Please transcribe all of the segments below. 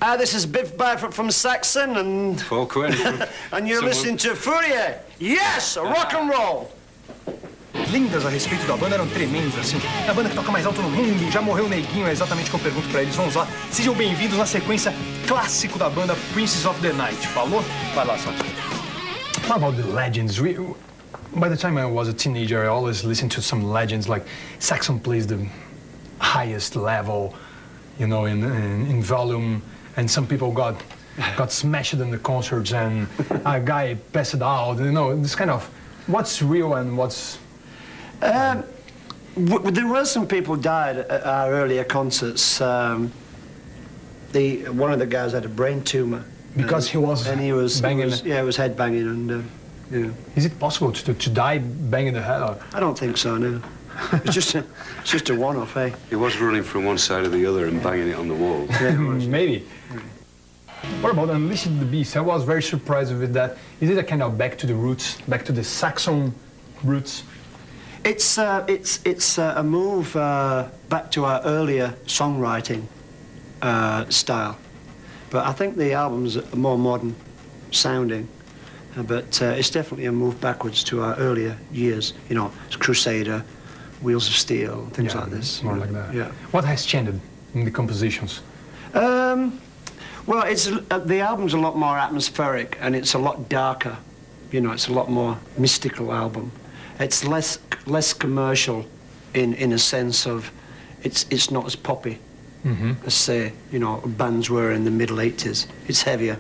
Hi, this is Biff Byford from Saxon, and... Paul Quinn. And you're listening to FURIA. Yes, rock and roll. Lindas a respeito da banda, eram tremendas, assim. É a banda que toca mais alto no mundo, já morreu o neguinho, é exatamente o que eu pergunto pra eles. Vamos lá. Sejam bem-vindos na sequência clássico da banda Princes of the Night. Falou? Vai lá, Saxon. What about the legends? By the time I was a teenager, I always listened to some legends, like Saxon plays the highest level, you know, in volume, and some people got smashed in the concerts, and a guy passed out, you know, this kind of, what's real and what's... There were some people died at our earlier concerts. One of the guys had a brain tumor. Because he was banging? He was head banging, and yeah. Is it possible to die banging the head? Or? I don't think so, no. It's just a one-off, eh? He was running from one side to the other and banging it on the wall. Yeah, maybe. What about Unleashing the Beast? I was very surprised with that. Is it a kind of back to the roots, back to the Saxon roots? It's a move back to our earlier songwriting style, but I think the album's more modern sounding. But it's definitely a move backwards to our earlier years. You know, it's Crusader, Wheels of Steel, things like this. More like that. Yeah. What has changed in the compositions? Well, it's the album's a lot more atmospheric and it's a lot darker. You know, it's a lot more mystical album. It's less commercial in a sense of it's not as poppy as, say, you know, bands were in the middle 80s. It's heavier.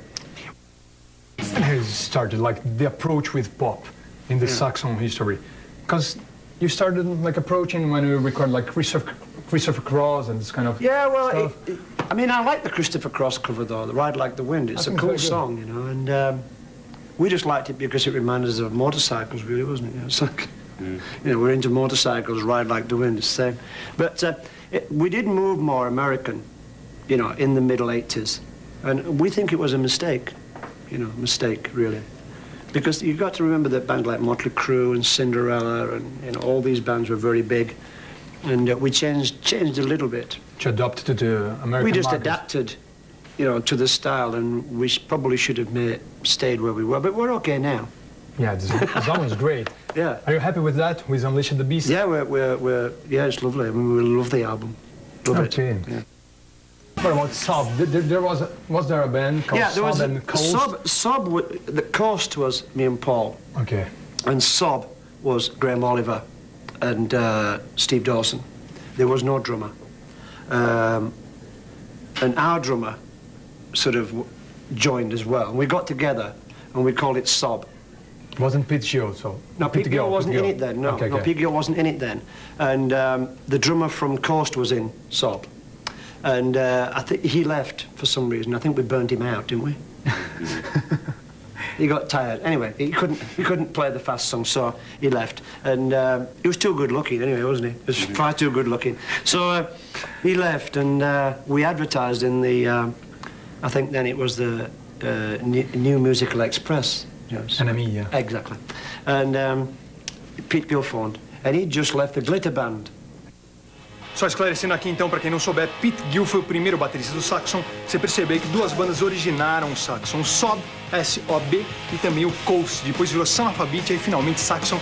When has it started, like the approach with pop in the Saxon history? Because you started like approaching when you record like Christopher Cross and this kind of stuff. I mean, I like the Christopher Cross cover though, the Ride Like the Wind. It's a cool song, you know, and we just liked it because it reminded us of motorcycles, really, wasn't it? You know, it's like, you know, we're into motorcycles, Ride Like the Wind, it's the same. But we did move more American, you know, in the middle 80s, and we think it was a mistake. You know, mistake, really. Because you've got to remember that bands like Motley Crue and Cinderella and, you know, all these bands were very big. And we changed a little bit. To adapt to the American We just market. adapted, you know, to the style, and we probably should have stayed where we were, but we're okay now. Yeah, the song is great. Yeah. Are you happy with that, with Unleashing the Beast? Yeah, yeah, it's lovely. I mean, we love the album. Love it. Yeah. What about Sob? Was there a band called Sob and Coast? Sob, the Coast was me and Paul. Okay. And Sob was Graham Oliver and Steve Dawson. There was no drummer. And our drummer sort of joined as well. And we got together and we called it Sob. Wasn't Pete Gill, so? No, Pete Gill wasn't in it then. No, okay, no, Pete Gill wasn't in it then. And the drummer from Coast was in Sob. And I think he left for some reason. I think we burnt him out, didn't we? He got tired. Anyway, he couldn't play the fast song, so he left. And he was too good looking anyway, wasn't he? He was far too good looking. So he left, and we advertised in the, I think then it was the New Musical Express. Yes. NME, yeah. Exactly. And Pete Gill phoned, and he just left the Glitter Band. Só esclarecendo aqui então, para quem não souber, Pete Gill foi o primeiro baterista do Saxon. Você percebeu que duas bandas originaram o Saxon, o Sob, S-O-B, e também o Coast. Depois virou Son of a Beach e finalmente Saxon.